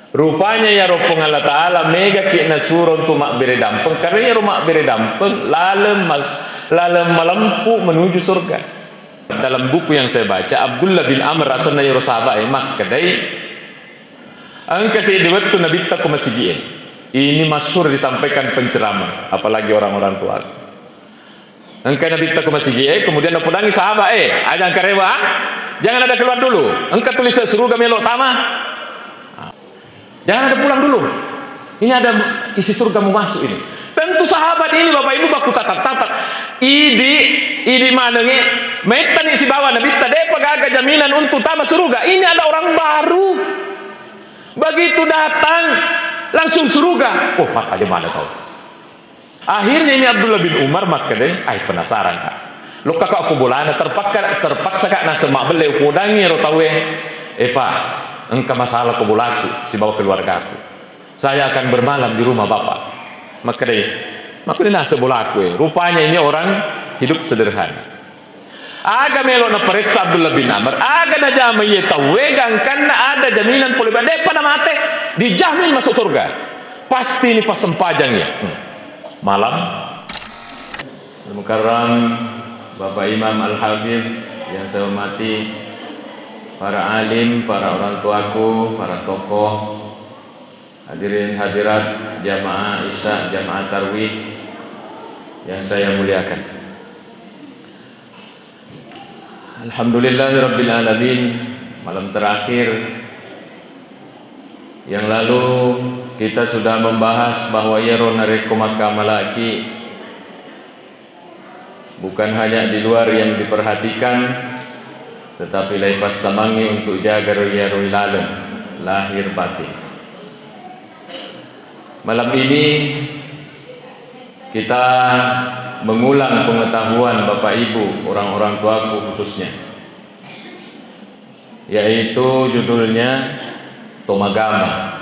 Rupanya ya ropong Allah Ta'ala mega ki nasuro untuk mak bere dampeng, karena ya mak bere dampeng lalem melempu menuju surga. Dalam buku yang saya baca, Abdullah bin Amr asalnya ya sahabat mak kedai angka saya diwattu nabi taku masih ini masyhur disampaikan penceramah, apalagi orang-orang tua. Engkau nabi taku masih kemudian aku nangis sahabat ajang karewa, jangan ada keluar dulu. Engkau tulis surga melok tama. Jangan ada pulang dulu. Ini ada isi surga mau masuk ini. Tentu sahabat ini Bapak Ibu baku tatak-tatak. Idi mana nge? Metan isi bawah Nabi tade pagaga jaminan untuk tamat surga. Ini ada orang baru. Begitu datang langsung surga. Oh, mak aja mana tahu. Akhirnya ini Abdullah bin Umar maka deh, penasaran kak. Lu kakak aku bolana terpaksa kak nasa mak beli udangi rotawe. Pak, engkau masalah kebulaku si bawa keluarga aku. Saya akan bermalam di rumah bapak. Maka dia nasa bolaku. Rupanya ini orang hidup sederhana. Aga melo na peresa Abdullah bin Amr. Aga na jama ye tawegang karena ada jaminan pulih badai pada mate dijamin masuk surga. Pasti ini pas sempajangnya. Malam. Mukarram Bapak Imam Al-Hafiz yang saya hormati, para alim, para orang tuaku, para tokoh, hadirin hadirat jamaah Isya, jamaah Tarwih yang saya muliakan. Alhamdulillahirabbil alamin. Malam terakhir yang lalu kita sudah membahas bahwa yero nareko makamalaki bukan hanya di luar yang diperhatikan, tetapi lepas samangi untuk jaga roya lalem lahir batin. Malam ini kita mengulang pengetahuan Bapak Ibu, orang-orang tuaku khususnya, yaitu judulnya Tomagama,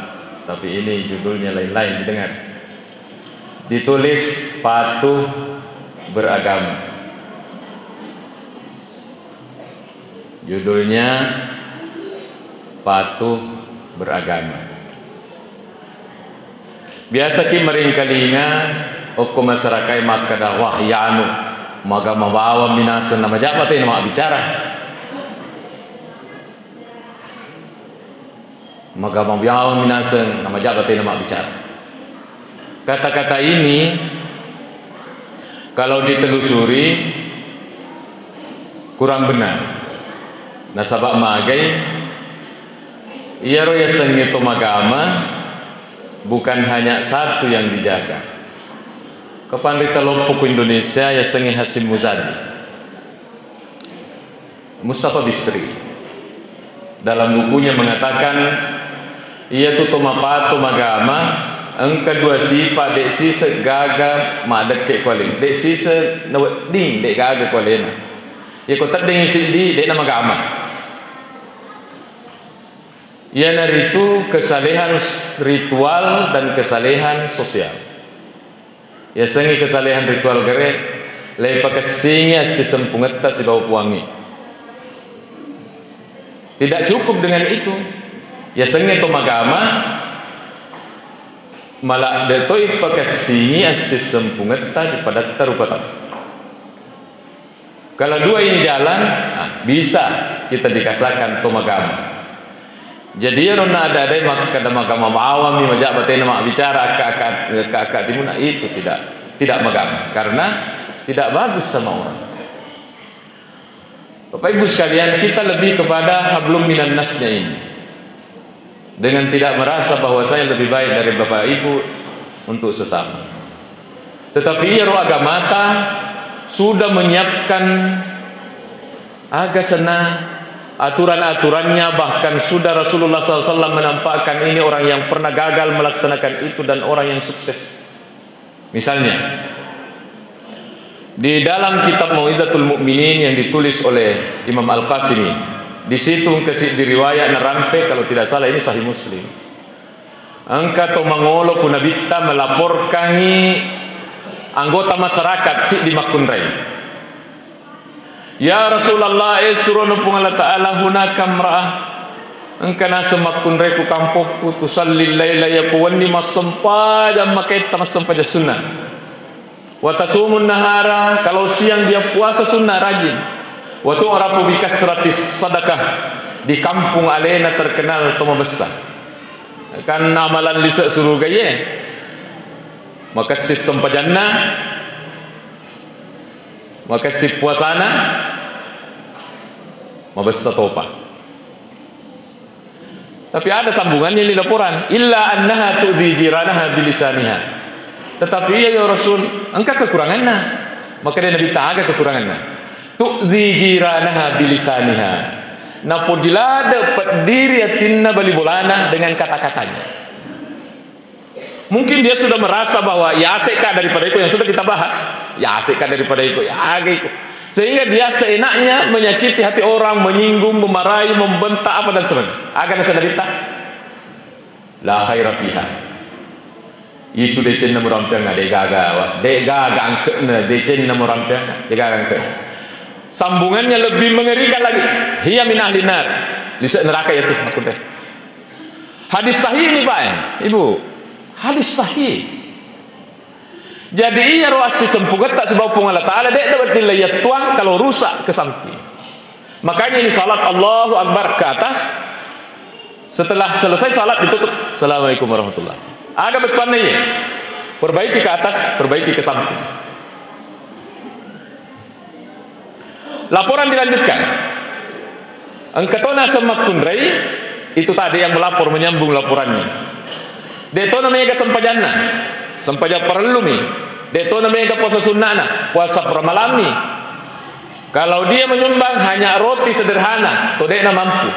tapi ini judulnya lain-lain didengar. Ditulis Patuh Beragama. Judulnya Patuh Beragama. Biasa ki meringkalinga oko masyarakat makada wahyanu magama bawa minasan nama jabat ini nama bicara. Magama bawa minasan nama jabat ini nama bicara. Kata-kata ini kalau ditelusuri kurang benar. Nasabak magai iya roya sengito magama bukan hanya satu yang dijaga. Kepandita Lompok Indonesia ya sengi Hasim Muzadi, Mustafa Bisri dalam bukunya mengatakan ia tu tomapato magama engka dua sifat dek sisa gaga madak ke kualin dek sisa nawat ding dek gaga kualin ya kau terdeng isi di dek nama agama. Ia naritu kesalehan ritual dan kesalehan sosial. Ya sengi kesalehan ritual gere lepa kesingnya si sempungeta si bau puangi. Tidak cukup dengan itu. Ya sengi itu magama malah detoi pakesingnya si sempungeta pada terupatan. Kalau dua ini jalan, bisa kita dikasakan to magama. Jadi rona ada magama awam ni majak batin mak bicara kakak timun itu tidak magama karena tidak bagus sama orang. Bapak Ibu sekalian, kita lebih kepada hablum minan nasnya ini dengan tidak merasa bahwa saya lebih baik dari Bapak Ibu untuk sesama. Tetapi roh agamata sudah menyiapkan agak senang aturan-aturannya, bahkan sudah Rasulullah SAW menampakkan ini orang yang pernah gagal melaksanakan itu dan orang yang sukses. Misalnya di dalam kitab Mau'izatul Mu'minin yang ditulis oleh Imam Al-Qasimi, di situ di riwayat nerampe kalau tidak salah ini Sahih Muslim, angka to mangolo kunabita melaporkan anggota masyarakat si di Makunrai, ya Rasulullah suruh nupung Allah Ta'ala hunaka mra'ah engkana semakun reku kampokku tusalli laila yakuwanni masampaja maketa masampaja sunnah wa tasumun nahara, kalau siang dia puasa sunnah rajin, wa tu'rafu bi kathratis sadaqah, di kampung alena terkenal toma besar kan amalan lisa surga ye maka sis sampajanna maka si puasana mabesta topa. Tapi ada sambungannya di laporan, illa annaha tu'dhi jiranaha bilisaniha. Tetapi ya Rasul, engkau kekurangannya. Maka dia Nabi tahaga kekurangannya. Tu'dhi jiranaha bilisaniha. Napodila dapat diri atinna bali bolana dengan kata-katanya. Mungkin dia sudah merasa bahwa ya asekah daripada itu yang sudah kita bahas. Ya asekah daripada itu, ya agak. Sehingga dia seenaknya menyakiti hati orang, menyinggung, memarahi, membentak apa dan sebagainya. Agar nasa narita la khaira fiha. Itu decen na murampiang de gaga angkena decen na murampiang de gaga angkena. Sambungannya lebih mengerikan lagi. Hiya min ahli nar. Di neraka itu maksudnya. Hadis sahih ini Pak ya, Ibu. Hadis sahih. Jadi ia roasi sempugat tak sebab Allah Ta'ala dek dapat nilai tuang kalau rusak ke samping. Makanya ini salat Allahu Akbar ke atas. Setelah selesai salat ditutup. Assalamualaikum warahmatullahi wabarakatuh. Ada betuannya ya. Perbaiki ke atas, perbaiki ke samping. Laporan dilanjutkan. Engkatona semakun rai itu tadi yang melapor menyambung laporannya. Detona mega sampajanna. Sampaja perlumi. Detona mega puasa sunnah, puasa permalami. Kalau dia menyumbang hanya roti sederhana, to dekna mampu.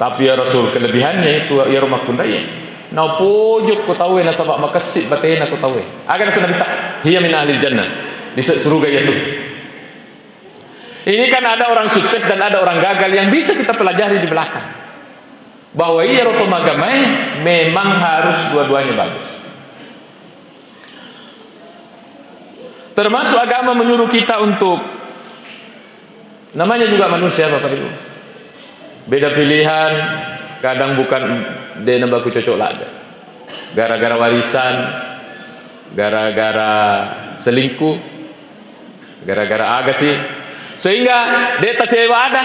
Tapi ya Rasul kelebihannya itu ya rumah kundaya. Na pojok ko tawe na sabak makasih batena ko tawe. Agar sana bita hiya min ahli jannah. Di surga itu. Ini kan ada orang sukses dan ada orang gagal yang bisa kita pelajari di belakang. Bahwa iya roto magamai memang harus dua-duanya bagus. Termasuk agama menyuruh kita untuk, namanya juga manusia Bapak Ibu, beda pilihan, kadang bukan dia nambaku cocok lada, gara-gara warisan, gara-gara selingkuh, gara-gara agasi, sehingga dia tak sewa ada,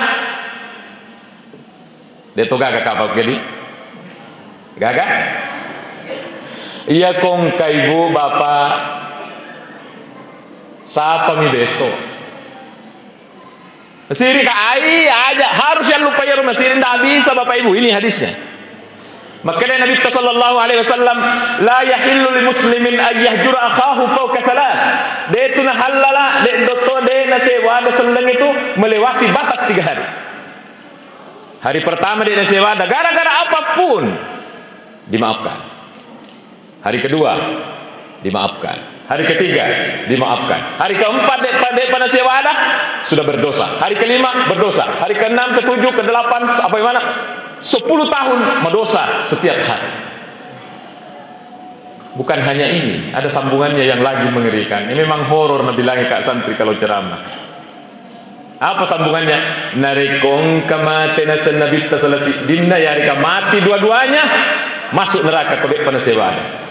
dia tuh gagak kapal jadi, gagak, iya kong kaibu bapak. Siapa mi besok? Siri kai aja harus yang lupa ya rumah siri tidak bisa Bapak Ibu, ini hadisnya. Makanya Nabi sallallahu alaihi wasallam la yahillu li muslimin ay yahjura akhahu fawqa thalas. Dia itu halala de dotto de na sewa de seleng itu melewati batas 3 hari. Hari pertama dia sewa ada gara-gara apapun dimaafkan. Hari kedua dimaafkan. Hari ketiga dimaafkan. Hari keempat dek pada sewa ada sudah berdosa. Hari kelima berdosa. Hari keenam, ketujuh, kedelapan, apa gimana? 10 tahun mendosa setiap hari. Bukan hanya ini, ada sambungannya yang lagi mengerikan. Ini memang horor Nabi lagi kak santri kalau ceramah. Apa sambungannya? Narikong kamatena senabi tasalasi dinna ya rika mati dua-duanya masuk neraka kodek pada sewa ada.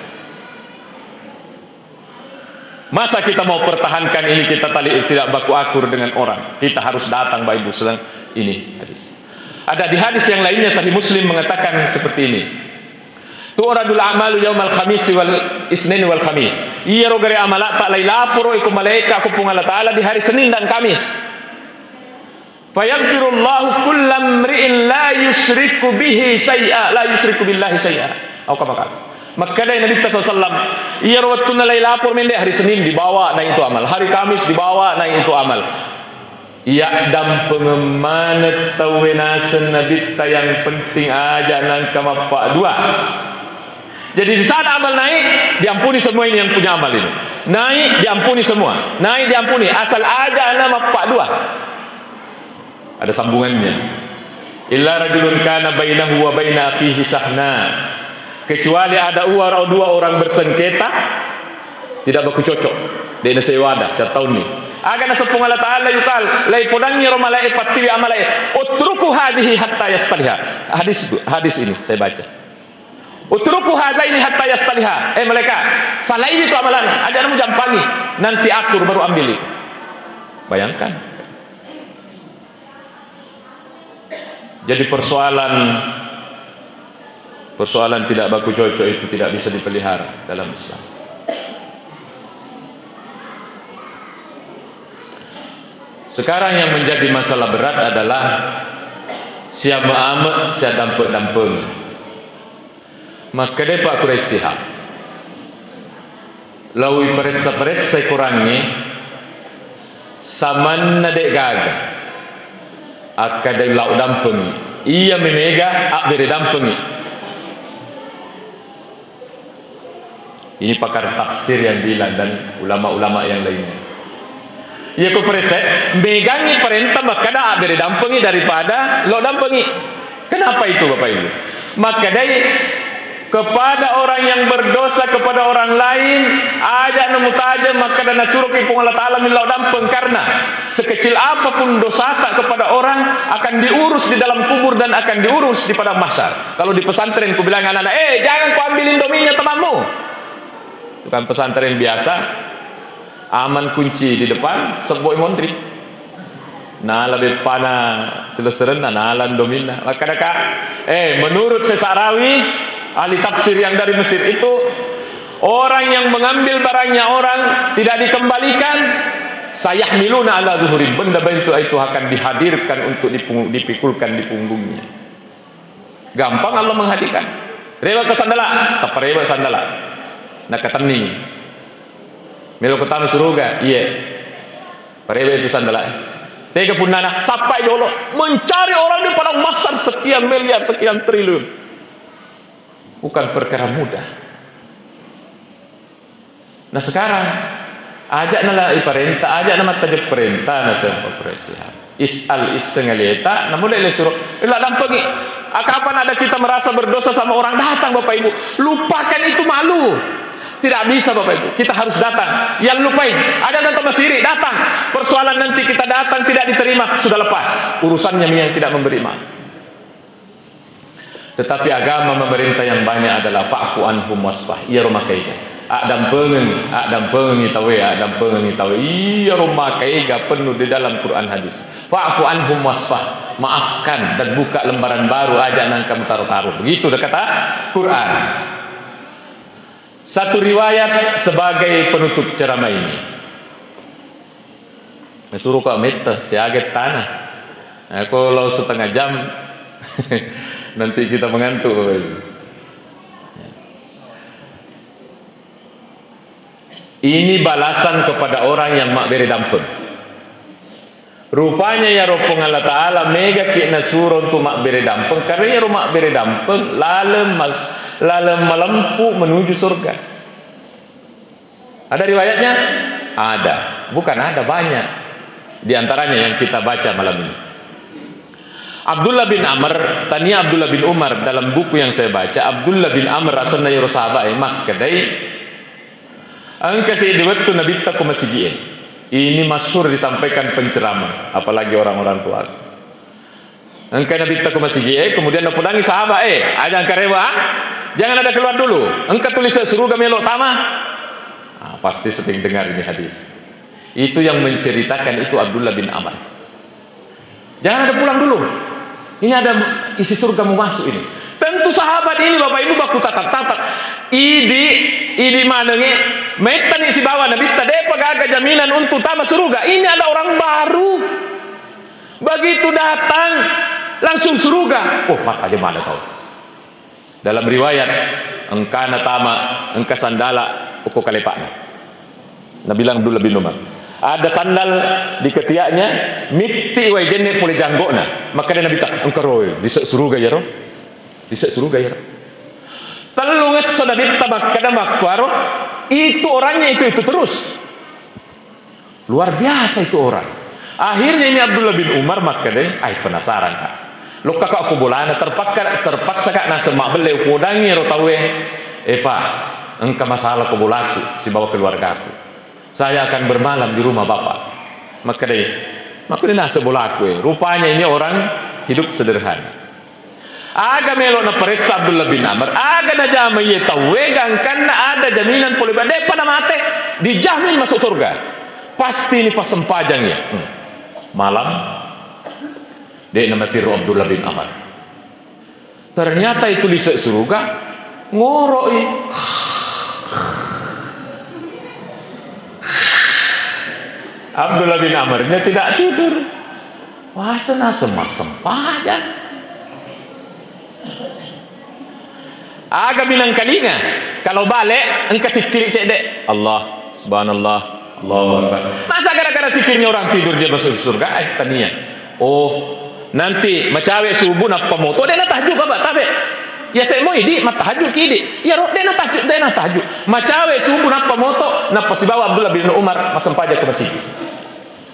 Masa kita mau pertahankan ini, kita tidak baku akur dengan orang. Kita harus datang Bapak Ibu sedang ini hadis. Ada di hadis yang lainnya Sahih Muslim mengatakan seperti ini. Tu'radul a'malu yaumal khamis wal isnin wal khamis. Iya rogare amala tak lai laporo iku malaika aku pungala taala di hari Senin dan Kamis. Fayaghfirullahu kullam mri'in la yusyriku bihi syai'a, la yusyriku billahi syai'a. Au kata maka dari Nabi SAW iya waktu nalai lapor mende hari Senin dibawa naik itu amal, hari Kamis dibawa naik itu amal. Iya dan pengemana tawenasan Nabi yang penting aja nangka mapak dua. Jadi di saat amal naik diampuni semua ini yang punya amal ini. Naik diampuni semua, naik diampuni asal aja nama pak dua. Ada sambungannya. Illa rajulun kana bainahu wa baina akhihi sahna. Kecuali ada dua orang bersengketa tidak baku cocok di nasi wadah setiap tahun nih aga na sepung Allah Ta'ala yukal lai podangi romalai patiwi amalai utruku hadhihi hatta yastaliha. Hadis ini saya baca. Utruku hadaini hatta yastaliha. Mereka salah ini itu amalan, ajaranmu jampangi, nanti akur baru ambil itu. Bayangkan. Jadi persoalan tidak baku cocok itu tidak bisa dipelihara dalam Islam. Sekarang yang menjadi masalah berat adalah siapa amat siapa dampeng. Maka dia Pak Quraisy lawi peresa kurangnya saman nadek gaga akadai lau dampengi iya memega ak beri dampengi. Ini pakar tafsir yang bilang dan ulama-ulama yang lainnya. Iya ku peresa megangi perintah maka dah beri dampengi daripada lau dampengi. Kenapa itu Bapak Ibu? Maka dari kepada orang yang berdosa kepada orang lain ajak nemu taja maka dana suruh ipung Allah Ta'ala milau dampeng, karena sekecil apapun dosa tak kepada orang akan diurus di dalam kubur dan akan diurus di padang mahsyar. Kalau di pesantren ku bilang anak-anak jangan ku ambil indominya temanmu, itu kan pesantren biasa, aman kunci di depan sebuah montri nah lebih panah seleseren nalan domina maka dekat menurut Sesarawi ahli tafsir yang dari Mesir itu, orang yang mengambil barangnya orang tidak dikembalikan, sayahmiluna ala zuhurim, benda-benda itu akan dihadirkan untuk dipikulkan di punggungnya. Gampang Allah menghadirkan. Rewa ke sandala, tak rewa sandala. Nak ketening. Melo ketemu suruga, iya. Parewa itu sandala. Tega punana, sampai dulu mencari orang di padang mahsyar sekian miliar, sekian triliun. Bukan perkara mudah. Nah sekarang ajak nala perintah, ajak nama tajak perintah nasa perintah. Isal isengaleta, namun dia suruh. Ilah dampengi. Kapan ada kita merasa berdosa sama orang, datang Bapak Ibu. Lupakan itu malu. Tidak bisa Bapak Ibu. Kita harus datang. Yang lupain. Ada datang Mesiri, datang. Persoalan nanti kita datang tidak diterima, sudah lepas. Urusannya yang tidak memberi maaf. Tetapi agama pemerintah yang banyak adalah fa'fu anhum wasfah. Iya rumah kaiga. Adam pengen itawe. Iya rumah kaiga penuh di dalam Quran hadis. Fa'fu anhum wasfah. Maafkan dan buka lembaran baru aja nangkam taruh-taruh. Begitu dah kata Quran. Satu riwayat sebagai penutup ceramah ini. Suruh kau meta siaget tanah. Kalau setengah jam nanti kita mengantuk Bapak Ibu. Ini balasan kepada orang yang mak beri dampun. Rupanya ya ropong Allah Ta'ala mega kina suruh untuk mak beri dampun, karena ya mak beri dampun lalem melempuh menuju surga. Ada riwayatnya? Ada. Bukan ada, banyak. Di antaranya yang kita baca malam ini. Abdullah bin Amr, tania Abdullah bin Umar, dalam buku yang saya baca, Abdullah bin Amr asalnya yaro sahabat mak kedai angka saya diwattu nabi taku masih ini masyhur disampaikan penceramah, apalagi orang-orang tua. Angka nabi taku masih kemudian napudangi sahabat aja angka rewa jangan ada keluar dulu, angka tulis suruh melok tama. Pasti sering dengar ini hadis. Itu yang menceritakan itu Abdullah bin Amr. Jangan ada pulang dulu. Ini ada isi surga mau masuk ini. Tentu sahabat ini Bapak Ibu baku tatak-tatak. Idi manenge metan isi bawah nabi tade pagaga jaminan untuk tamat surga. Ini ada orang baru. Begitu datang langsung surga. Oh, maka aja mana tahu. Dalam riwayat engkana tama engka sandala uko kalepakna. Nabi bilang Abdullah bin Umar. Ada sandal di ketiaknya, miti wa jenne pole janggona. Maka dia Nabi tak engkaroy, disek suruga ya roh. Disek suruga ya roh. Telunges sudah ditabak kada makwaro, itu orangnya itu terus. Luar biasa itu orang. Akhirnya ini Abdullah bin Umar maka dia penasaran kak. Lo kakak aku bolana terpaksa kak nasa mak beli udangi ro tawe. Pak, engkau masalah kebolaku si bawa keluarga aku. Saya akan bermalam di rumah bapak. Maka dia nasa bola aku. Rupanya ini orang hidup sederhana. Aga melo na paresa Abdullah bin Amr, aga na jama ye tawegang karena ada jaminan poli badai pada mate dijamin masuk surga. Pasti ini pas sempajang ya. Malam dia nama tiru Abdullah bin Amr. Ternyata itu di surga ngoroi. Abdullah bin Amrnya tidak tidur. Wasana sempajang. Aga bilang kalinya kalau balik engkau sikir cek dek Allah subhanallah Allahu akbar. Masa gara-gara sikirnya orang tidur dia masuk surga? Tadinya oh nanti macawe subuh nak pemoto dia nak tahajud apa tabe ya saya mau idi mat tahajud kidi ya roh dia nak tahajud macawe subuh nak pemoto nak pasibawa Abdullah bin Umar masam pajak ke masjid.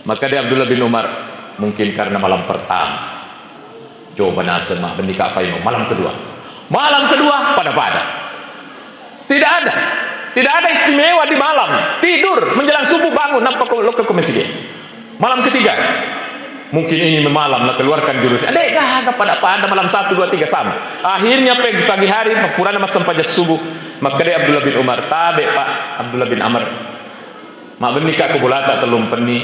Maka dia Abdullah bin Umar mungkin karena malam pertama coba nasema menikah apa yang malam kedua pada tidak ada istimewa di malam tidur menjelang subuh bangun nampak lo ke masjid. Malam ketiga mungkin ini malam nak keluarkan jurus adek gak pada malam 1, 2, 3 sama akhirnya pagi hari purana masam pajak subuh. Maka dia Abdullah bin Umar tabe Pak Abdullah bin Amr mak menikah aku bola tak telum peni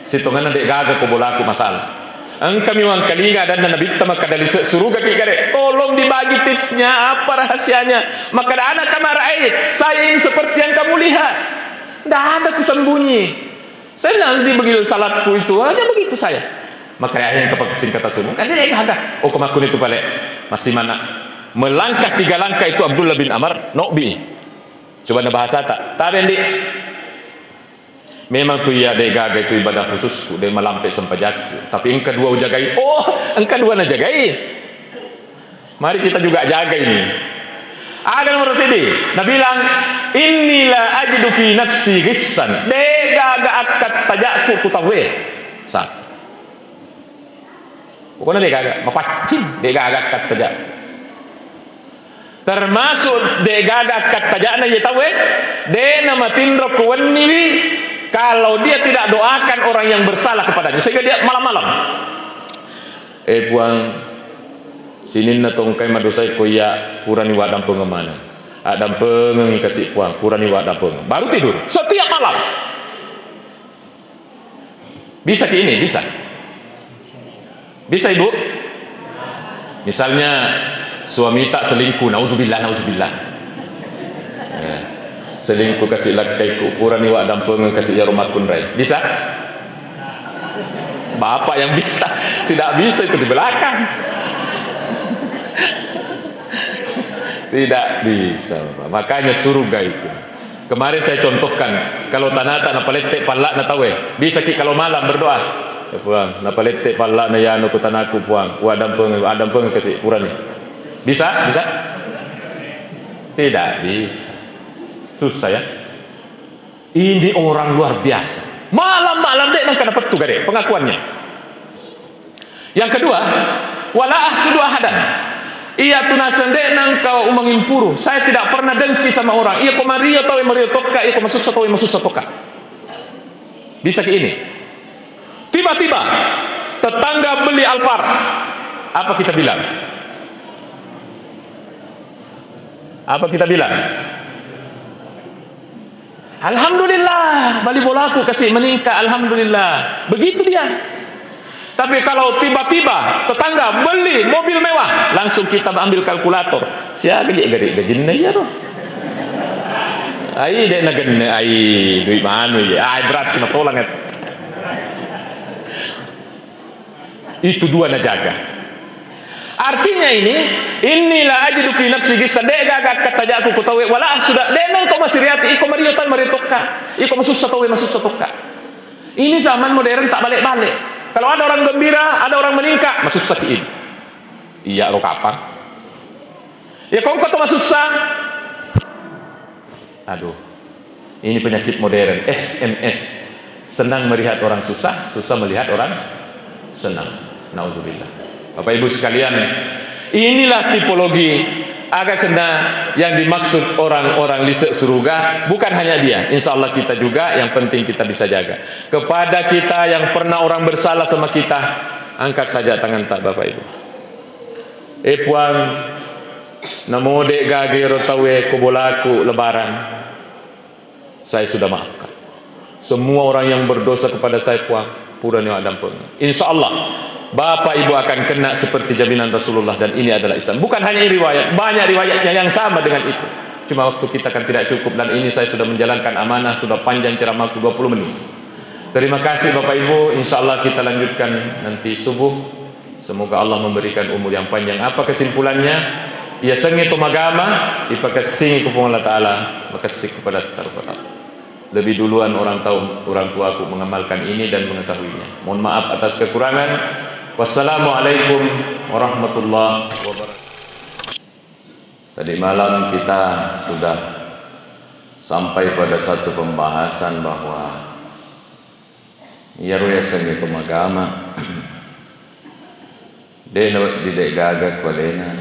situngan adek gaga aku bola aku masalah engkau memang kalinga dan Nabi maka dari surga kita tolong dibagi tipsnya apa rahasianya. Maka ada anak kamar air saya ini seperti yang kamu lihat tidak ada kusembunyi saya harus dibagi salatku itu hanya begitu saya. Maka ayahnya kepakesin kata semua kan dia ada oh kemakun itu balik masih mana melangkah 3 langkah itu Abdullah bin Amr nokbi coba bahasa tak bendi memang tu ya dia gagal itu ibadah khususku dia melampai sempajatku tapi engkau dua jagai engkau dua na jagai mari kita juga jaga ini. Ada nomor sini Nabi bilang inilah ajidu fi nafsi ghissan dia gagal akad tajakku kutawe satu pokoknya dia gagal mapacin dia gagal akad tajak termasuk dia gagal akad tajakna ya tahu dia nama tindro kuwaniwi kalau dia tidak doakan orang yang bersalah kepadanya sehingga dia malam-malam puang sinin na tongkai madosai koya purani wadam pengemana adam pengen kasih puang purani wadam pengen baru tidur setiap malam bisa ke ini bisa ibu misalnya suami tak selingkuh nauzubillah selingkuh kasih lakai ukuran iwa dan pengen kasih jarum akun rai bisa bapak yang bisa tidak bisa itu di belakang tidak bisa bapak. Makanya surga itu kemarin saya contohkan kalau tanata na palete pala na tawe bisa ki kalau malam berdoa ya puang na palete pala na yano ku tanaku puang adam pengen kasih ukuran bisa tidak bisa susah ya. Ini orang luar biasa. Malam-malam dek nang dapat tu gade pengakuannya. Yang kedua, wala ahsudu ahadan. Ia tunasan dek nang kau mengimpuru. Saya tidak pernah dengki sama orang. Ia komario tahu mario toka, ia komasusah tahu masusah toka. Bisa ke ini. Tiba-tiba tetangga beli Alphard. Apa kita bilang? Alhamdulillah, balik bolaku kasih meningkat, alhamdulillah. Begitu dia. Tapi kalau tiba-tiba tetangga beli mobil mewah, langsung kita ambil kalkulator. Siapa dia gajin ya roh. Ai dek nagen ai duit mana ya? Ai berat kena solang itu dua na jaga. Artinya inilah ajidu fi nafsi gisa dega kata jaku ku tawe wala sudah denang kau masih riati iko mariotan maritoka iko masusah tawe masusah toka. Ini zaman modern tak balik-balik. Kalau ada orang gembira, ada orang meningkat, masusah ini. Iya ro kapan? Ya kau tu masusah. Aduh. Ini penyakit modern, SMS. Senang melihat orang susah, susah melihat orang senang. Nauzubillah. Bapak Ibu sekalian, inilah tipologi agak senda yang dimaksud orang-orang lisek surga bukan hanya dia. Insya Allah kita juga, yang penting kita bisa jaga. Kepada kita yang pernah orang bersalah sama kita, angkat saja tangan tak Bapak Ibu. Puang namo dek gage rotawe kubolaku lebaran, saya sudah maafkan semua orang yang berdosa kepada saya. Puang puranya adam pun, insya Allah Bapak Ibu akan kena seperti jaminan Rasulullah. Dan ini adalah Islam. Bukan hanya riwayat, banyak riwayatnya yang sama dengan itu. Cuma waktu kita kan tidak cukup. Dan ini saya sudah menjalankan amanah, sudah panjang ceramahku 20 menit. Terima kasih Bapak Ibu. Insya Allah kita lanjutkan nanti subuh. Semoga Allah memberikan umur yang panjang. Apa kesimpulannya? Ya sengi tumagama, ipakasingi kepada Allah Ta'ala, makasih kepada Tarfat. Lebih duluan orang tuaku mengamalkan ini dan mengetahuinya. Mohon maaf atas kekurangan. Wassalamualaikum warahmatullahi wabarakatuh. Tadi malam kita sudah sampai pada satu pembahasan bahwa ya ruyasan itu agama didek gagak walena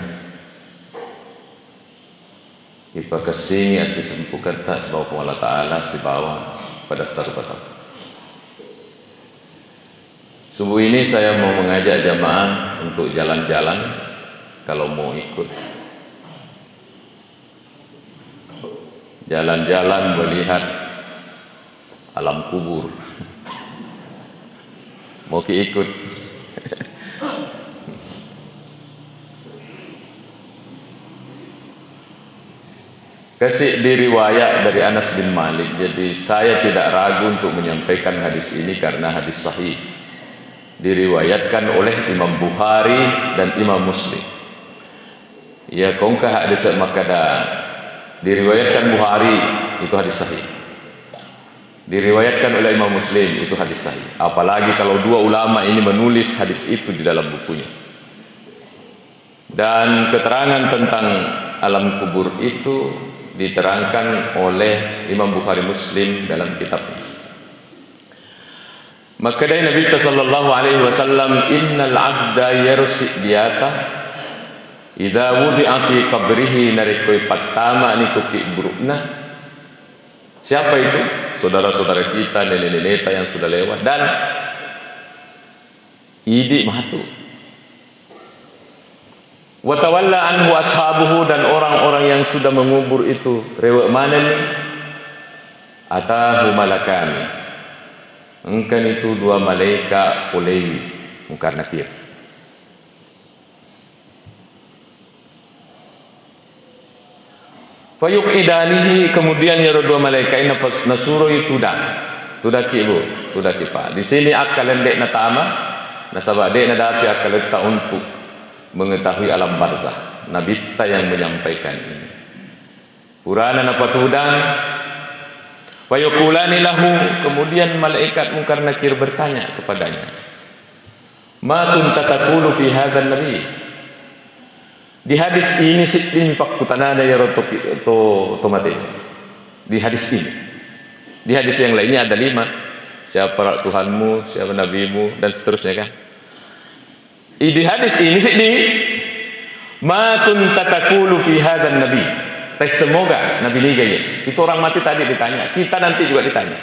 ipakasini asis sempukan tak sebab Allah Ta'ala si bawah pada terbatas. Subuh ini saya mau mengajak jamaah untuk jalan-jalan, kalau mau ikut jalan-jalan melihat alam kubur. Mau ikut? Kasih diriwayat dari Anas bin Malik. Jadi saya tidak ragu untuk menyampaikan hadis ini karena hadis sahih. Diriwayatkan oleh Imam Bukhari dan Imam Muslim. Ya kongkah hadis makada diriwayatkan Bukhari itu hadis sahih. Diriwayatkan oleh Imam Muslim itu hadis sahih. Apalagi kalau dua ulama ini menulis hadis itu di dalam bukunya. Dan keterangan tentang alam kubur itu diterangkan oleh Imam Bukhari Muslim dalam kitabnya. Maka dari Nabi sallallahu alaihi wasallam, innal abda yarsi diata idza wudi'a fi qabrihi narikoi patama nikuki burukna. Siapa itu? Saudara-saudara kita, nenek-nenek yang sudah lewat dan idi matu. Wa tawalla anhu ashabuhu, dan orang-orang yang sudah mengubur itu rewek mana nih? Atahu malakani, engkan itu dua malaikat ulewi mungkar nakir. Fayuk idanihi, kemudian ya dua malaikat ini nasuro itu tudah kibu, tudah kipa. Di sini akal dek natama, nasabak dek nadapi akal tak untuk mengetahui alam barzah. Nabi kita yang menyampaikan ini. Purana napa tudang. Wayukulani lahu, kemudian malaikat mungkar nakir bertanya kepadanya, ma kunta taqulu fi hadzal nabi. Di hadis ini sitin fakutanada ya to mati. Di hadis ini. Di hadis yang lainnya ada 5. Siapa Tuhanmu, siapa nabimu, dan seterusnya kan. Di hadis ini sitin ma kunta taqulu fi hadzal nabi. Semoga Nabi ini gaya. Itu orang mati tadi ditanya, kita nanti juga ditanya.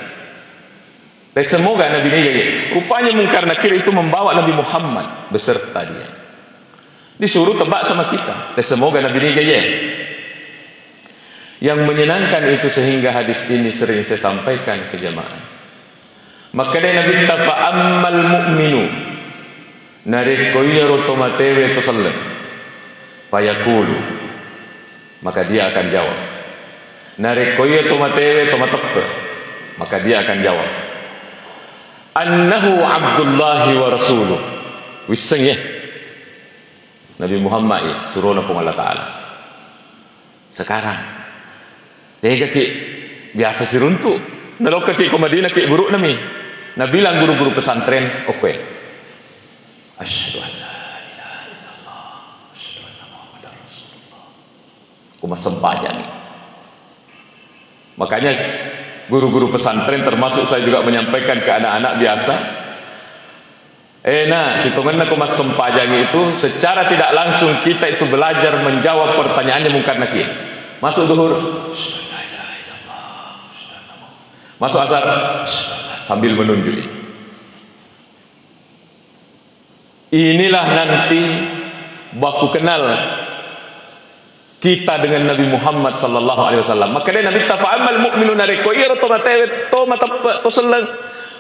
Semoga Nabi ini gaya. Rupanya mungkar nakir itu membawa Nabi Muhammad beserta dia. Disuruh tebak sama kita. Semoga Nabi ini gaya. Yang menyenangkan itu sehingga hadis ini sering saya sampaikan ke jamaah. Maka dari Nabi tafa ammal mu'minu narikoya rotomatewe tosallam fayakulu, maka dia akan jawab narikoya tomatewe tomatepe, maka dia akan jawab annahu abdullahi wa rasuluh. Wiseng ya Nabi Muhammad ya suruh napung Allah Ta'ala. Sekarang tega ki biasa siruntu nalok ki ke Madinah ki buruk nami nabilang guru-guru pesantren oke asyhadu an la ilaha illallah asyhadu anna muhammadar rasulullah. Kuma sembahnya nih. Makanya guru-guru pesantren termasuk saya juga menyampaikan ke anak-anak biasa, Nah, situngan aku mas sempajangi itu secara tidak langsung kita itu belajar menjawab pertanyaannya mungkar nakir. Masuk zuhur, masuk asar sambil menunjuk. Inilah nanti baku kenal kita dengan Nabi Muhammad sallallahu alaihi wasallam. Maka dia Nabi tafa'amal mu'minuna rekoir to seleng.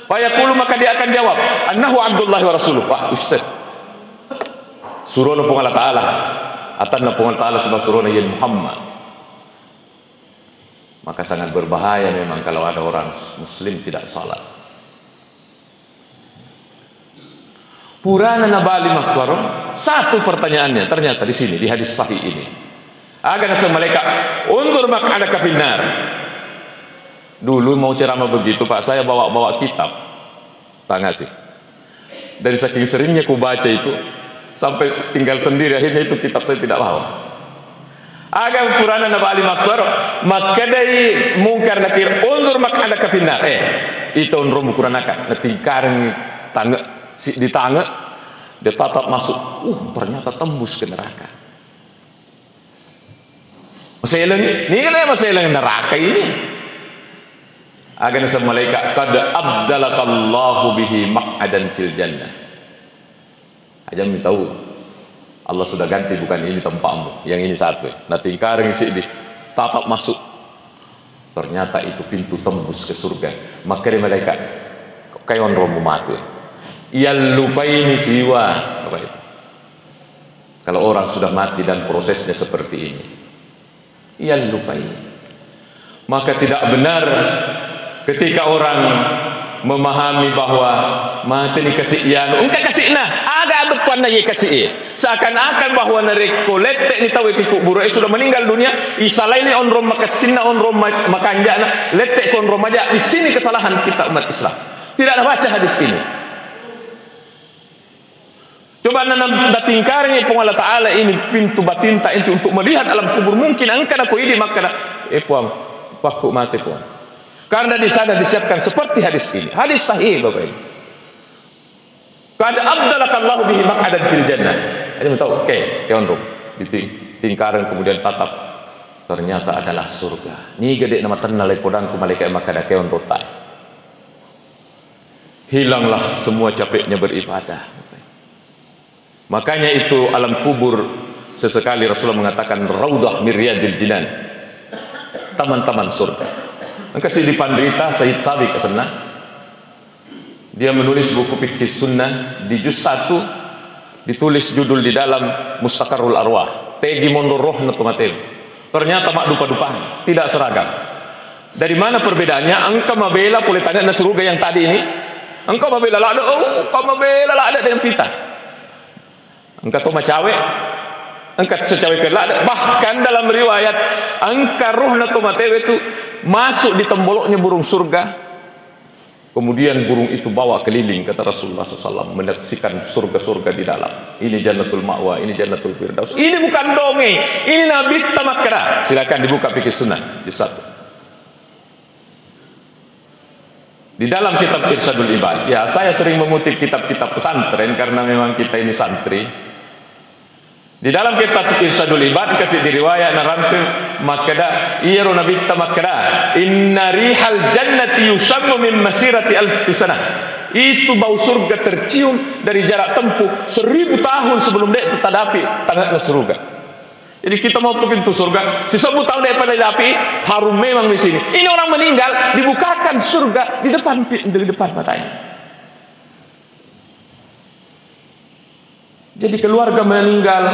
Fayaqulu, maka dia akan jawab, annahu Abdullah wa rasuluh. Wah, ustaz. Suruhna pun Allah Ta'ala. Atanna pun Allah Ta'ala sebab suruhna ya Muhammad. Maka sangat berbahaya memang kalau ada orang muslim tidak salat. Purana Nabali Makwaro, satu pertanyaannya ternyata di sini di hadis sahih ini. Agar nasa malaikat, unzur maq'adaka finnar. Dulu mau ceramah begitu Pak, saya bawa kitab. Tak ngasih. Dari saking seringnya ku baca itu sampai tinggal sendiri, akhirnya itu kitab saya tidak bawa. Agar Purana Nabali Makwaro, maka dari mungkar nakir, unzur maq'adaka finnar. Itu unrum kuranakan, natingkareng tangga di tangga dia tatap masuk, ternyata tembus ke neraka. Masalah ini kan masalah neraka ini. Agar nasa malaikat, qad abdalakallahu bihi maq'adan fil jannah. Aja tahu Allah sudah ganti, bukan ini tempatmu, yang ini satu. Nanti kareng isi di tatap masuk, ternyata itu pintu tembus ke surga. Maka dia malaikat, kayak orang romo mati. Ia lupai ini siwa. Kalau orang sudah mati dan prosesnya seperti ini, ia lupai. Maka tidak benar ketika orang memahami bahwa mati ni kasih ian, engkau kasih nah, agak depan lagi kasih. Seakan-akan bahwa narik kolektek ni tahu ikut buruk sudah meninggal dunia. Isalai ni on rom makasina on rom makanjana, letek on rom aja. Di sini kesalahan kita umat Islam. Tidak ada baca hadis ini. Coba nanam datingkarnya Allah Ta'ala ini pintu batinta itu untuk melihat alam kubur. Mungkin angkat aku ini maka puang paku mati puang. Karena di sana disiapkan seperti hadis ini. Hadis sahih Bapak Ibu. Qad abdalakallahu bihi maq'adan fil jannah. Jadi tahu oke, keonrum ditingkaran kemudian tatap. Ternyata adalah surga. Ni gede nama tenal podang ku malaikat maka ada keon rotai. Hilanglah semua capeknya beribadah. Makanya itu alam kubur sesekali Rasulullah mengatakan raudah miryadil jinan, taman-taman surga. Kasih di Pandrita Said Sabiq kesana, dia menulis buku fikih sunnah di juz 1, ditulis judul di dalam Mustaqarrul Arwah, Tegi Mondor Roh Natumatem. Ternyata mak dupa-dupa, tidak seragam. Dari mana perbedaannya? Engkau mabela boleh tanya surga yang tadi ini. Engkau mabela lah ada, engkau mabela lah ada dengan fitah. Engkau tu macawe, engkau secawe kelak. Bahkan dalam riwayat, engkau roh natumatewe itu masuk di temboloknya burung surga. Kemudian burung itu bawa keliling, kata Rasulullah SAW, menyaksikan surga-surga di dalam. Ini Jannatul Ma'wa, ini Jannatul Firdaus. Ini bukan dongeng, ini Nabi Tamakra. Silakan dibuka fikih sunnah di 1. Di dalam kitab Irsyadul Ibad, ya saya sering mengutip kitab-kitab pesantren karena memang kita ini santri. Di dalam kitab Irsyadul Ibad kasih diriwayat narantum makada iyaru nabi tamakra inna rihal jannati yusammu min masirati alf sanah. Itu bau surga tercium dari jarak tempuh 1000 tahun sebelum dia tertadapi tangga surga. Jadi kita mau ke pintu surga, 1000 tahun daripada api, harum memang di sini. Ini orang meninggal dibukakan surga di depan matanya. Jadi keluarga meninggal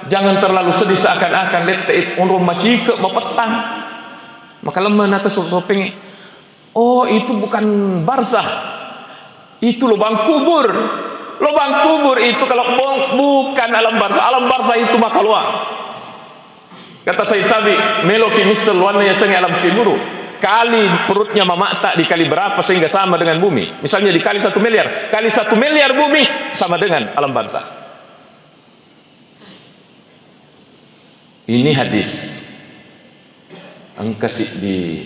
jangan terlalu sedih seakan-akan letek unrum macike mau petang. Maka lemah atas sopeng. Oh, itu bukan barzakh. Itu lubang kubur. Lubang kubur itu kalau bukan alam barzakh. Alam barzakh itu maka luar. Kata Said Sabi, meloki misal warna yasangi alam kubur. Kali perutnya mamak tak dikali berapa sehingga sama dengan bumi. Misalnya dikali 1 miliar. Kali 1 miliar bumi sama dengan alam barzakh. Ini hadis. Engkau di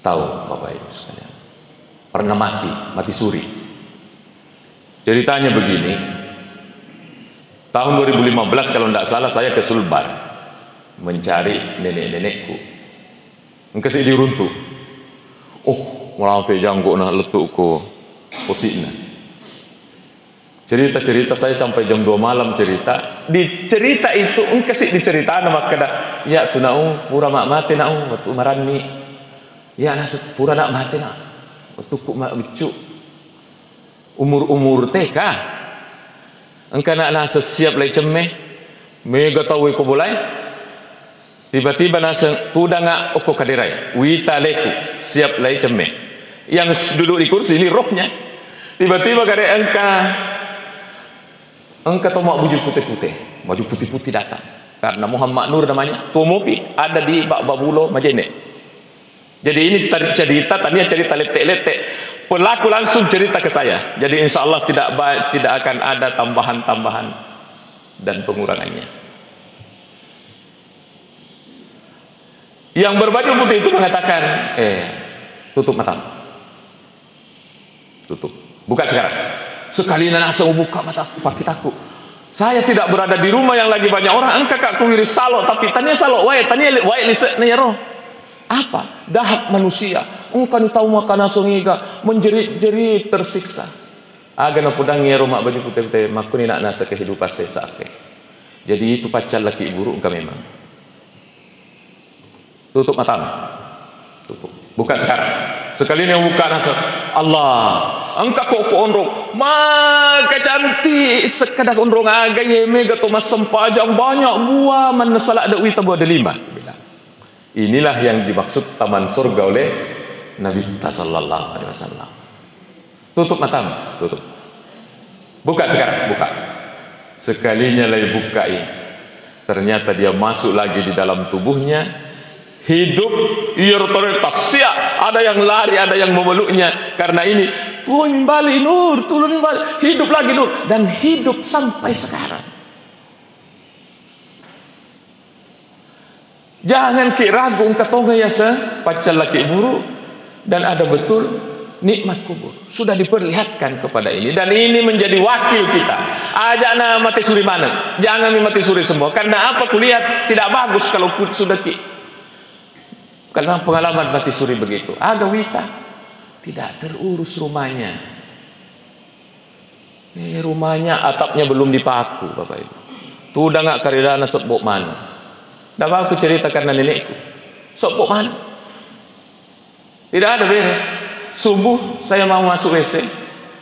tahu Bapak Ibu sekalian. Pernah mati suri. Ceritanya begini, tahun 2015 kalau tidak salah saya ke Sulbar mencari nenek-nenekku. Engkau di runtuh. Oh, malah jangkuk nah letuk ko posina. Cerita-cerita saya sampai jam 2 malam cerita. Di cerita itu engkau dicerita nama kada ya tu naung pura mak mati naung waktu marani. Ya nasib pura nak mati nak. Waktu ku mak bicu. Umur-umur TK. Engkau nak nasa siap lai cemeh. Mega tahu ko boleh. Tiba-tiba nasa tudang ngak oko kaderai. Wita leku siap lai cemeh. Yang duduk di kursi ini rohnya. Tiba-tiba kare engkau tahu mak baju putih-putih. Baju putih-putih datang. Karena Muhammad Nur namanya. Tua mopi ada di Babulo Majene. Jadi ini cerita tadinya cerita letek-letek. Pelaku langsung cerita ke saya. Jadi insya Allah tidak akan ada tambahan-tambahan dan pengurangannya. Yang berbaju putih itu mengatakan, tutup mata. Tutup. Buka sekarang. Sekali langsung buka mata pakitaku. Saya tidak berada di rumah yang lagi banyak orang. Engkau kak kuwiri salo, tapi tanya salo, tanya liset nero. Apa? Dahak manusia. Engkau ni tahu makan asungiga menjerit-jerit tersiksa. Aga na pudang ngero mak baju putih-putih makuni nak nasa kehidupan sesake. Jadi itu pacar laki buruk engkau memang. Tutup matamu. Tutup. Buka sekarang. Sekali ni buka nasa Allah. Engkau kok ondrong. Maka cantik sekadar ondrong aga ye mega to mas sempajang banyak buah mana salah ada wita buah ada 5. Inilah yang dimaksud taman surga oleh Nabi sallallahu alaihi wasallam. Tutup matamu, tutup. Buka sekarang, buka. Sekalinya lagi buka ini. Ternyata dia masuk lagi di dalam tubuhnya. Hidup otoritas siap. Ada yang lari, ada yang memeluknya. Karena ini turun balik Nur, turun balik. Hidup lagi Nur dan hidup sampai sekarang. Jangan ragu engkau ya pacar laki buruk dan ada betul nikmat kubur sudah diperlihatkan kepada ini dan ini menjadi wakil kita. Ajak na mati suri mana? Jangan mati suri semua. Karena apa? Kulihat tidak bagus kalau sudah karena pengalaman mati suri begitu. Ada wita tidak terurus rumahnya. Rumahnya atapnya belum dipaku Bapak Ibu. Tu udah nggak karidana sebok mana? Dapat aku cerita karena nenekku. Sok mana? Tidak ada beres. Subuh saya mau masuk WC.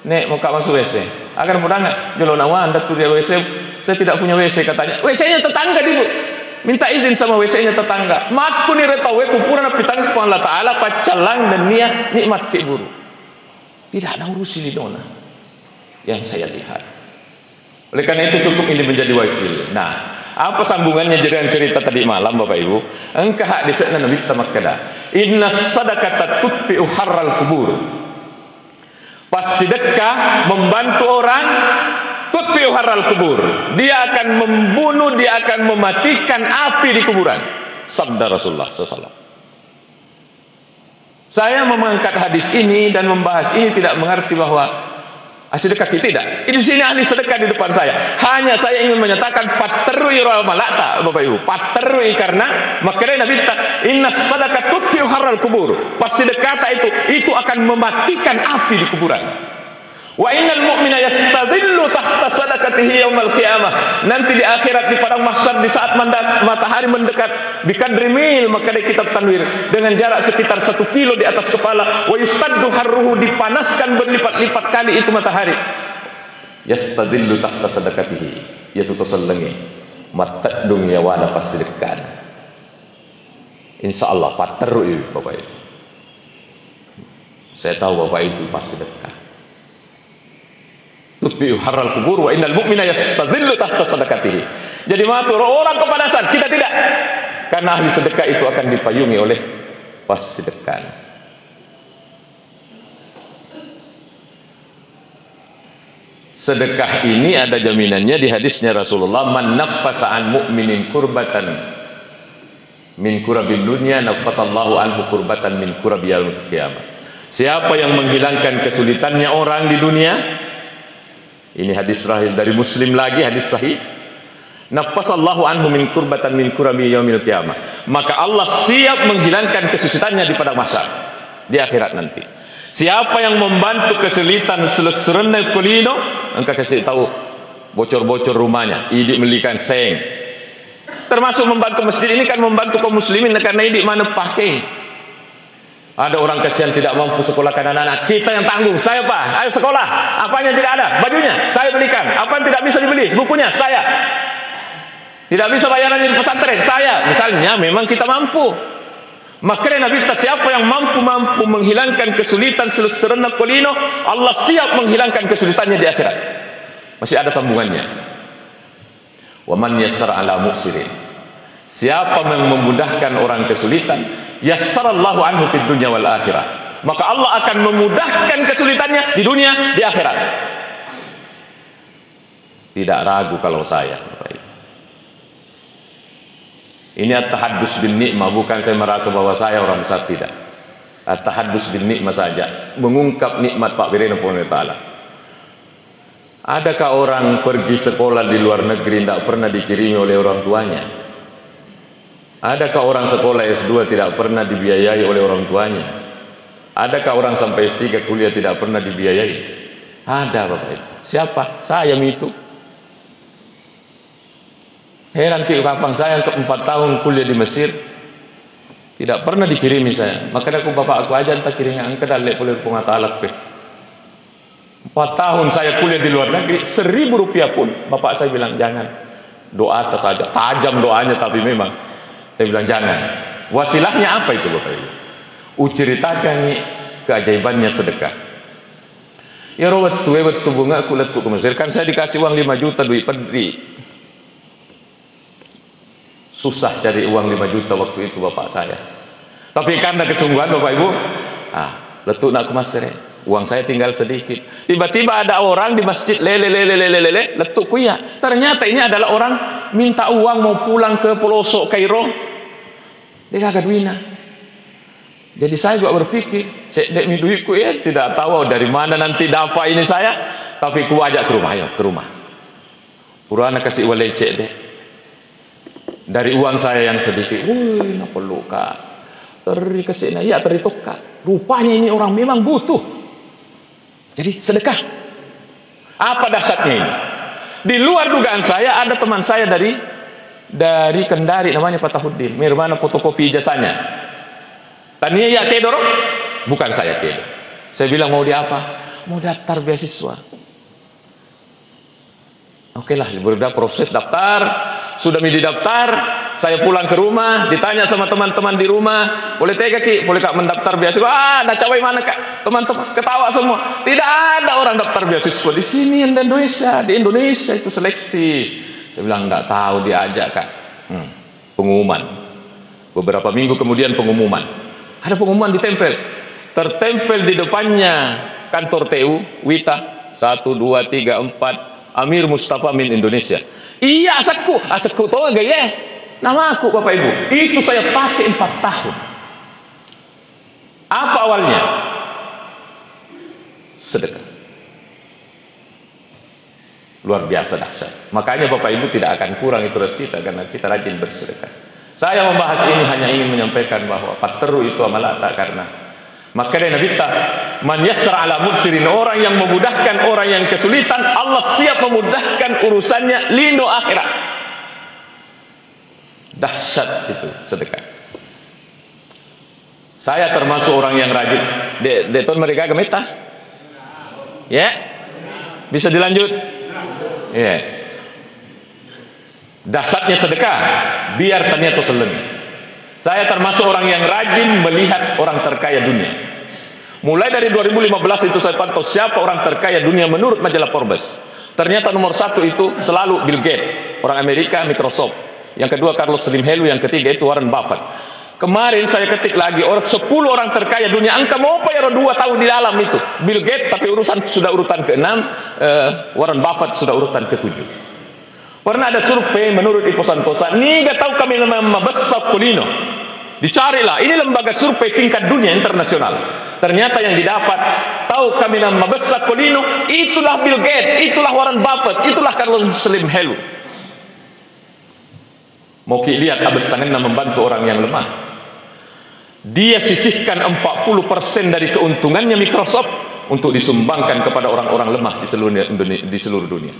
Nek mau masuk WC. Agar mudah nggak? Jolo nawa anda tuh dia WC. Saya tidak punya WC katanya. WC-nya tetangga ibu. Minta izin sama WC-nya tetangga. Matku ni retawe kupuran pitang ku Allah Taala pacalang dan niat nikmat ke buru. Tidak ada urusi di dona. Yang saya lihat. Oleh karena itu cukup ini menjadi wakil. Nah. Apa sambungannya dengan cerita tadi malam Bapak Ibu? Engkau hak disana Nabi Tamakada. Inna sadaqata tutfi'u harral kubur. Pas sedekah membantu orang tutfi'u harral kubur. Dia akan membunuh, dia akan mematikan api di kuburan. Sabda Rasulullah SAW. Saya mengangkat hadis ini dan membahas ini tidak mengerti bahwa sedekah kita tidak. Di sini ahli sedekah di depan saya. Hanya saya ingin menyatakan paterui ral malata Bapak Ibu. Paterui karena makanya Nabi inna sadaqat tutfi'u harral kubur. Pas sedekah itu akan mematikan api di kuburan. Wa innal mu'mina yastadhillu tahta sadaqatihi yaumal qiyamah. Nanti di akhirat di padang mahsyar di saat matahari mendekat bikadri mil maka di kitab tanwir dengan jarak sekitar 1 kilo di atas kepala wa yustaddu harruhu dipanaskan berlipat-lipat kali itu matahari. Yastadhillu tahta sadaqatihi yaitu tosallengi matadung ya wala pasedekah. Insyaallah pateru Bapak Ibu. Saya tahu Bapak Ibu pasti sedekah. Tutbi'u harral kubur wa innal mu'mina yastadhillu tahta sadaqatihi. Jadi matur orang kepanasan, kita tidak. Karena ahli sedekah itu akan dipayungi oleh pas sedekah. Sedekah ini ada jaminannya di hadisnya Rasulullah, man naffasa an mu'minin kurbatan min kurabil dunya naffasallahu anhu kurbatan min kurabil qiyamah. Siapa yang menghilangkan kesulitannya orang di dunia, Ini hadis sahih dari Muslim lagi, hadis sahih. Nafasallahu anhu min kurbatan min kurabi yaumil qiyamah. Maka Allah siap menghilangkan kesulitannya di padang mahsyar, di akhirat nanti. Siapa yang membantu kesulitan selesrene kulino, engkau kasih tahu bocor-bocor rumahnya, idik melikan seng. Termasuk membantu masjid ini kan membantu kaum muslimin, karena idik mana pakai. Ada orang kasihan tidak mampu sekolahkan anak-anak, kita yang tanggung. Saya Pak, ayo sekolah. Apanya tidak ada, bajunya saya belikan. Apa yang tidak bisa dibeli, bukunya saya. Tidak bisa bayaran di pesantren, saya. Misalnya memang kita mampu. Makanya Nabi kata, siapa yang mampu menghilangkan kesulitan selesrena kulino, Allah siap menghilangkan kesulitannya di akhirat. Masih ada sambungannya. Wa man yassara ala muqsirin. Siapa yang memudahkan orang kesulitan, yassarallahu anhu fid dunya wal akhirah. Maka Allah akan memudahkan kesulitannya di dunia, di akhirat. Tidak ragu kalau saya. Ini at-tahaddus bin nikmah, bukan saya merasa bahwa saya orang besar, tidak. At-tahaddus bin nikmah saja, mengungkap nikmat Pak Birena Ta'ala. Adakah orang pergi sekolah di luar negeri tidak pernah dikirimi oleh orang tuanya? Adakah orang sekolah S2 tidak pernah dibiayai oleh orang tuanya? Adakah orang sampai S3 kuliah tidak pernah dibiayai? Ada Bapak Ibu. Siapa? Saya itu. Heran kapan saya ke 4 tahun kuliah di Mesir tidak pernah dikirimi saya. Maka aku bapak aku aja entah kirimnya angka dalek boleh pengatalak. 4 tahun saya kuliah di luar negeri, 1.000 rupiah pun bapak saya bilang jangan. Doa atas saja, tajam doanya, tapi memang saya bilang jangan. Wasilahnya apa itu Bapak Ibu? Uceritakan nih keajaibannya sedekah. Ya rawat tu bunga aku letuk ke Mesir, kan saya dikasih uang 5 juta duit pedri. Susah cari uang 5 juta waktu itu bapak saya. Tapi karena kesungguhan Bapak Ibu, letuk nak ke Mesir, uang saya tinggal sedikit. Tiba-tiba ada orang di masjid letuk kuya. Ternyata ini adalah orang minta uang mau pulang ke pelosok Kairo. Dia kagak duina. Jadi saya juga berpikir, cek dek mi duitku ya, tidak tahu dari mana nanti dapat ini saya. Tapi ku ajak ke rumah, ayo ke rumah. Purana kasih walai cek dek. Dari uang saya yang sedikit, wih, nak perlu kak, teri kesini, ya teri tukar. Rupanya ini orang memang butuh. Jadi sedekah. Apa dahsyatnya ini? Di luar dugaan saya, ada teman saya dari Kendari, namanya Fatahuddin, Mirmana fotokopi ijazahnya. Tania ya kedor, bukan saya kedor. Saya bilang mau dia apa? Mau daftar beasiswa. Oke lah, berada proses daftar. Sudah didaftar, saya pulang ke rumah, ditanya sama teman-teman di rumah, boleh tega ki, boleh kak mendaftar beasiswa? Ada cawai mana kak? Teman-teman ketawa semua. Tidak ada orang daftar beasiswa di sini di Indonesia. Di Indonesia itu seleksi. Saya bilang nggak tahu, diajak kak. Pengumuman. Beberapa minggu kemudian pengumuman. Ada pengumuman ditempel, tertempel di depannya kantor TU Wita 1, 2, 3, 4 Amir Mustafa Min Indonesia. Iya asakku tahu gak ya? Nama aku Bapak Ibu. Itu saya pakai 4 tahun. Apa awalnya? Sedekah. Luar biasa dahsyat. Makanya Bapak Ibu tidak akan kurang itu rezeki kita karena kita rajin bersedekah. Saya membahas ini hanya ingin menyampaikan bahwa patteru itu amalata, karena maka dari Nabi ta man yassara ala muksirin, orang yang memudahkan orang yang kesulitan, Allah siap memudahkan urusannya lindo akhirat. Dahsyat itu sedekah. Saya termasuk orang yang rajin. Deton mereka gemeta. Ya. Bisa dilanjut? Ya. Dahsyatnya sedekah biar ternyata seleng. Saya termasuk orang yang rajin melihat orang terkaya dunia. Mulai dari 2015 itu saya pantau siapa orang terkaya dunia menurut majalah Forbes. Ternyata nomor 1 itu selalu Bill Gates, orang Amerika, Microsoft. Yang kedua Carlos Slim Helu, yang ketiga itu Warren Buffett. Kemarin saya ketik lagi 10 orang terkaya dunia. Angka mau apa ya 2 tahun di dalam itu. Bill Gates tapi urusan sudah urutan ke-6, Warren Buffett sudah urutan ke-7. Pernah ada survei menurut Ipo Santosa, nih gak tahu kami membesar kulino. Dicarilah, ini lembaga survei tingkat dunia internasional. Ternyata yang didapat, fawqa minam mabassa kolino. Itulah Bill Gates, itulah Warren Buffett, itulah Carlos Slim Helu. Mau lihat abesangan membantu orang yang lemah. Dia sisihkan 40% dari keuntungannya Microsoft untuk disumbangkan kepada orang-orang lemah di seluruh dunia.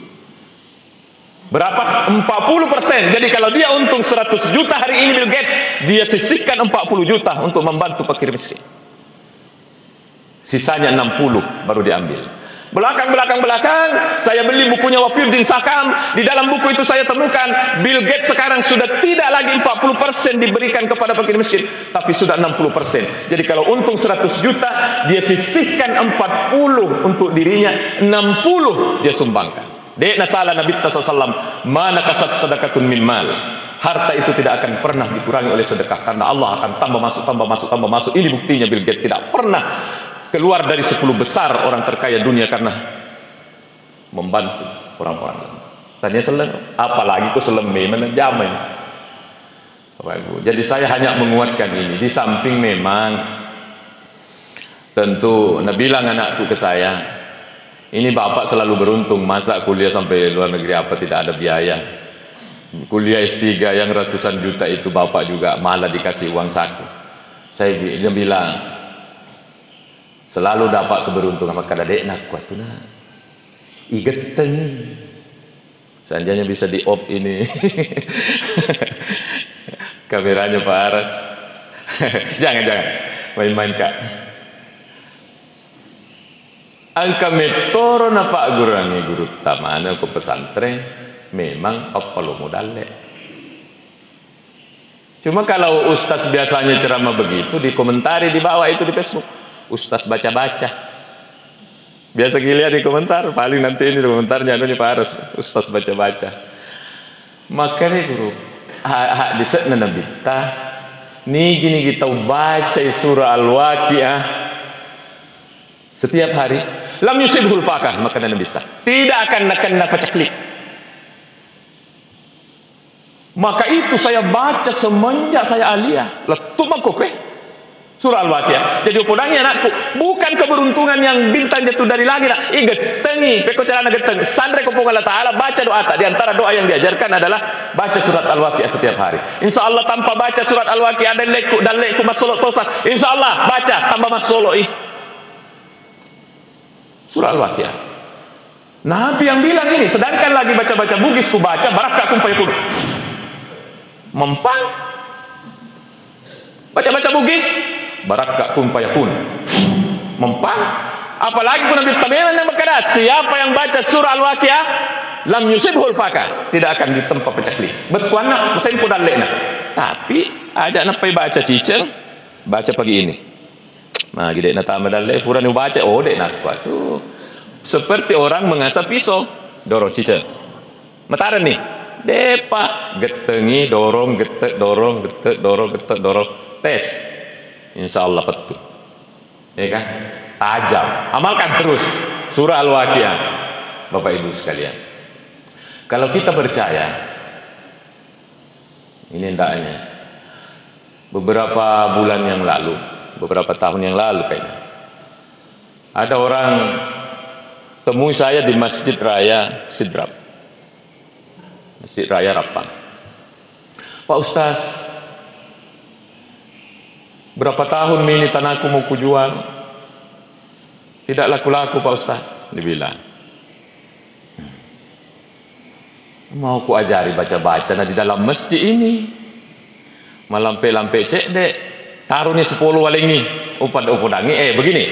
Berapa? 40%. Jadi kalau dia untung 100 juta hari ini Bill Gates, dia sisihkan 40 juta untuk membantu fakir miskin. Sisanya 60 baru diambil. Belakang, saya beli bukunya Wafiuddin Sakam. Di dalam buku itu saya temukan Bill Gates sekarang sudah tidak lagi 40% diberikan kepada fakir miskin, tapi sudah 60%. Jadi kalau untung 100 juta, dia sisihkan 40 untuk dirinya, 60 dia sumbangkan. Dekna salah Nabi SAW, mana kasat sedekatun min mal. Harta itu tidak akan pernah dikurangi oleh sedekah, karena Allah akan tambah masuk. Ini buktinya Bill Gates tidak pernah keluar dari 10 besar orang terkaya dunia karena membantu orang-orang lemah. Tanya selem, apalagi ku seleme manajemen. Jadi saya hanya menguatkan ini. Di samping memang tentu bilang anakku ke saya, ini bapak selalu beruntung, masa kuliah sampai luar negeri apa tidak ada biaya. Kuliah S3 yang ratusan juta itu bapak juga malah dikasih uang saku. Saya bilang selalu dapat keberuntungan, maka adek nak kuat tuh nak igeteng seandainya bisa di off ini kameranya Pak Aras. jangan main-main kak. Angka metoro na Pak guru tamana ke pesantren memang apa lo modalnya. Cuma kalau ustaz biasanya ceramah begitu, dikomentari di bawah itu di Facebook, ustaz baca-baca. Biasa lihat di komentar, paling nanti ini di komentarnya ada Pak Aras, ustaz baca-baca. Makanya guru, di sana Nabi nih gini kita baca surah Al-Waqiah setiap hari, lam yusibhul fakah, maka Nabi tidak akan kena pacaklik. Maka itu saya baca semenjak saya aliyah. Letup mangkok surah Al-Waqiah. Jadi upodangnya anakku, bukan keberuntungan yang bintang jatuh dari langit. Getengi, peko carana geteng. Sandre kopong Allah Ta'ala, baca doa. Di antara doa yang diajarkan adalah baca surat Al-Waqiah setiap hari. Insya Allah tanpa baca surat Al-Waqiah dan leku masolok tosak. Insya Allah baca tambah masolok surah Al-Waqiah. Nabi yang bilang ini, sedangkan lagi baca-baca Bugis ku baca barakah kumpai kudu. Mempang. Baca-baca Bugis barakah kun payakun mempang. Apalagi pun Nabi tabi'an yang berkata, siapa yang baca surah Al-Waqiah lam yusibhul fakah, tidak akan ditempa pecakli. Betul nak mesin pudan lekna. Tapi ajak napai baca ciceng, baca pagi ini. Nah, gede na tambah dalle puran baca, oh dek nak kuat tuh. Seperti orang mengasah pisau, dorong ciceng. Mataran nih. Depa getengi dorong getek dorong getek dorong getek dorong tes. Insya Allah betul, ya kan? Tajam, amalkan terus surah Al-Waqiah, Bapak Ibu sekalian. Kalau kita percaya, ini hendaknya beberapa bulan yang lalu, beberapa tahun yang lalu kayaknya, ada orang temui saya di Masjid Raya Sidrap, Masjid Raya Rapang. Pak Ustaz, berapa tahun ini tanahku mau kujual, tidak laku-laku Pak Ustaz. Dibilang, mau ku ajari baca-baca nah di dalam masjid ini, malampe-lampe cek dek, taruh nih 10 walingi, upadangi, begini,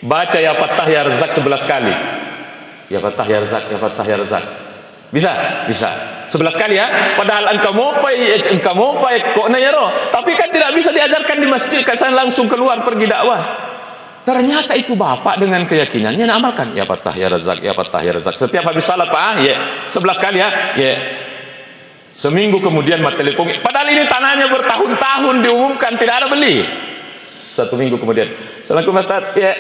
baca ya Fattah ya Razak 11 kali, ya Fattah ya Razak, ya Fattah ya Razak. Bisa 11 kali ya. Padahal engkau mau kok nanya roh. Tapi kan tidak bisa diajarkan di masjid, kesan langsung keluar pergi dakwah. Ternyata itu bapak dengan keyakinannya amalkan. Ya Fattah ya Razak, ya Fattah ya Razak. Setiap habis salat Pak, ya 11 kali ya. Ya. Seminggu kemudian telepon. Padahal ini tanahnya bertahun-tahun diumumkan tidak ada beli. 1 minggu kemudian, Assalamualaikum Ustaz. Ya.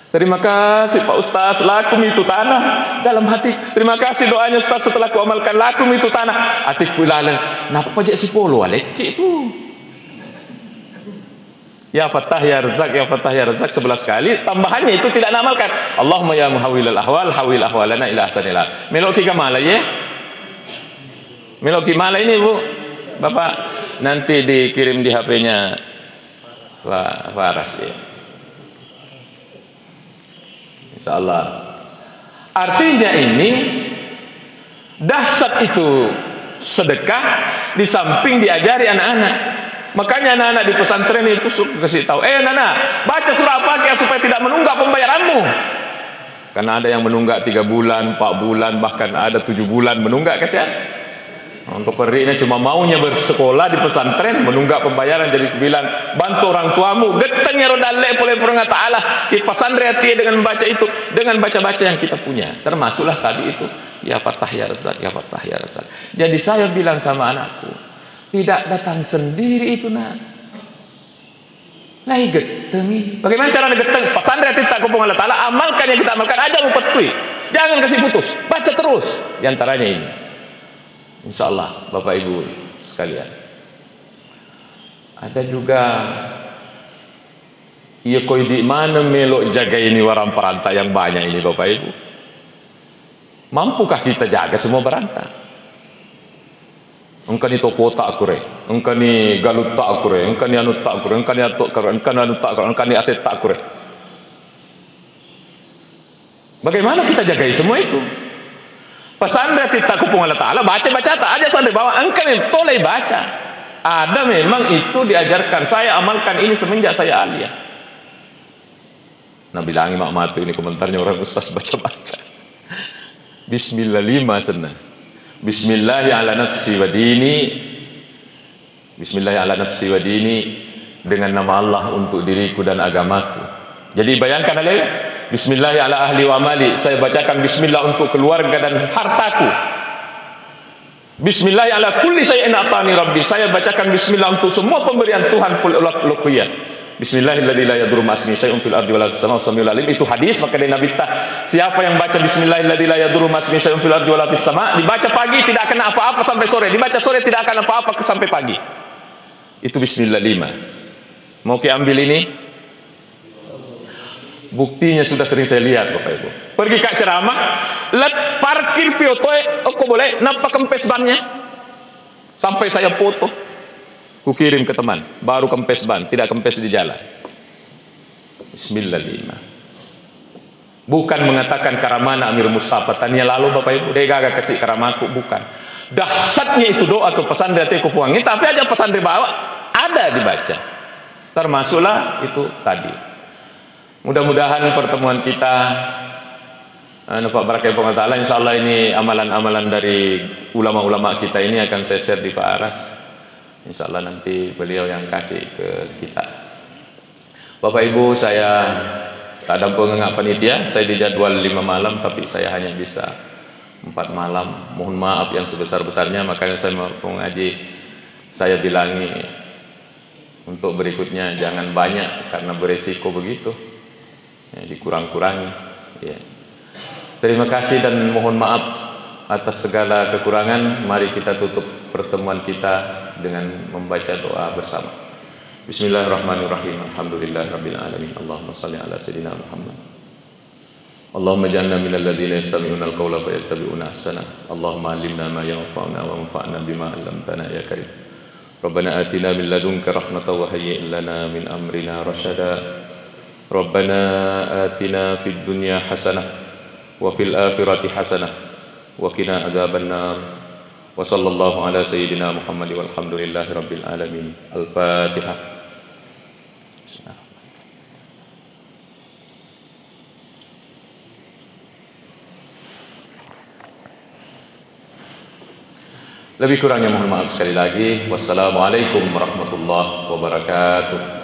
Terima kasih Pak Ustaz, lakum itu tanah. Dalam hati, terima kasih doanya Ustaz, setelah ku amalkan lakum itu tanah. Hatiku ilalang, napa pajak 10 alek itu. Ya Fattah ya Razzaq, ya Fattah ya Razzaq 11 kali. Tambahannya itu tidak namalkan. Allahumma ya muhawwilal ahwal, hawil ahwalana ila ahsanil hal. Meloki kamala ya. Meloki mala ini Bu. Bapak nanti dikirim di HP-nya Pak Faras ya. Insyaallah. Artinya ini dahsyat itu sedekah di samping diajari anak-anak. Makanya anak-anak di pesantren itu kasih tahu, anak-anak, baca surah Al-Fatihah supaya tidak menunggak pembayaranmu. Karena ada yang menunggak 3 bulan, 4 bulan, bahkan ada 7 bulan menunggak, kasihan. Untuk perinya cuma maunya bersekolah di pesantren, menunggak pembayaran. Jadi bilang, bantu orang tuamu, getengnya rodale oleh Allah Ta'ala. Kita pesantren dengan membaca itu, dengan baca-baca yang kita punya. Termasuklah tadi itu, ya Fattah ya Razzaq, ya Fattah ya Razzaq. Jadi saya bilang sama anakku, tidak datang sendiri itu nak. Lai getengi. Bagaimana cara geteng? Pesantren kita kupung Allah Ta'ala, amalkan yang kita amalkan aja lu petui. Jangan kasih putus, baca terus. Di antaranya ini. Insyaallah Bapak Ibu sekalian. Ada juga iya koi di mana melok jaga ini warang perantau yang banyak ini Bapak Ibu. Mampukah kita jaga semua berantah? Engkau ni toko tak kure, engkau ni galut tak kure, engkau ni anu tak kure, engkau ni atuk kure, engkau ni anu tak kure, engkau ni aset tak kure. Bagaimana kita jagai semua itu? Pesantren kita kupung Allah Ta'ala, baca-baca tak aja sampai bawa engkau ni toleh baca. Ada memang itu diajarkan, saya amalkan ini semenjak saya alia. Nah bilangi mak matu ini komentarnya orang ustaz baca-baca. Bismillah 5 senang. Bismillahi ala nafsi wa dini. Bismillahi ala nafsi wa dini, dengan nama Allah untuk diriku dan agamaku. Jadi bayangkan ada Bismillahi ala ahli wa mali, saya bacakan bismillah untuk keluarga dan hartaku. Bismillahi ala kulli syai'in atani rabbi, saya bacakan bismillah untuk semua pemberian Tuhan pulukiyah. Bismillahilladzi la yadurru ma'asmihi syai'un fil ardi wala fis samaa'i was-sami'ul 'alim. Itu hadis, maka dari Nabi siapa yang baca bismillahilladzi la yadurru ma'asmihi syai'un fil ardi wala fis sama', dibaca pagi tidak akan apa-apa sampai sore, dibaca sore tidak akan apa-apa sampai pagi. Itu bismillah 5. Mau ki ambil ini? Buktinya sudah sering saya lihat Bapak Ibu. Pergi ke ceramah, let parkir piotoe, aku boleh nampak kempes bannya. Sampai saya foto, ku kirim ke teman, baru kempes ban, tidak kempes di jalan. Bismillah 5. Bukan mengatakan karamana Amir Mustafa tanya lalu Bapak Ibu, dia gagak kasih karamaku, bukan. Dahsyatnya itu doa ke pesantren aku puangi, tapi aja pesantren bawa ada dibaca. Termasuklah itu tadi. Mudah-mudahan pertemuan kita Pak Barakah Allah Ta'ala, insyaallah ini amalan-amalan dari ulama-ulama kita ini akan saya share di Pak Aras. Insyaallah nanti beliau yang kasih ke kita. Bapak Ibu, saya tak ada pengengak panitia, saya dijadwal 5 malam tapi saya hanya bisa 4 malam. Mohon maaf yang sebesar-besarnya, makanya saya mau ngaji, saya bilangi untuk berikutnya jangan banyak karena beresiko begitu. Ya, dikurang-kurangi ya. Terima kasih dan mohon maaf atas segala kekurangan. Mari kita tutup pertemuan kita dengan membaca doa bersama. Bismillahirrahmanirrahim. Alhamdulillahirabbil alamin. Allahumma shalli ala sayidina Muhammad. Allahumma ij'alna minal ladzina yastami'una al-qawla fayattabi'una ahsana. Allahumma 'allimna ma yanfa'una wa anfa'na bima 'allamtana ya karim. Rabbana atina min ladunka rahmatan wa hayyi' lana min amrina rasyada. Rabbana atina fid dunya hasanah wa fil akhirati hasanah wa qina adzabannar. Wa sallallahu ala sayyidina Muhammad walhamdulillahi rabbil alamin. Al-Fatihah. Lebih kurangnya mohon maaf sekali lagi. Wassalamualaikum warahmatullahi wabarakatuh.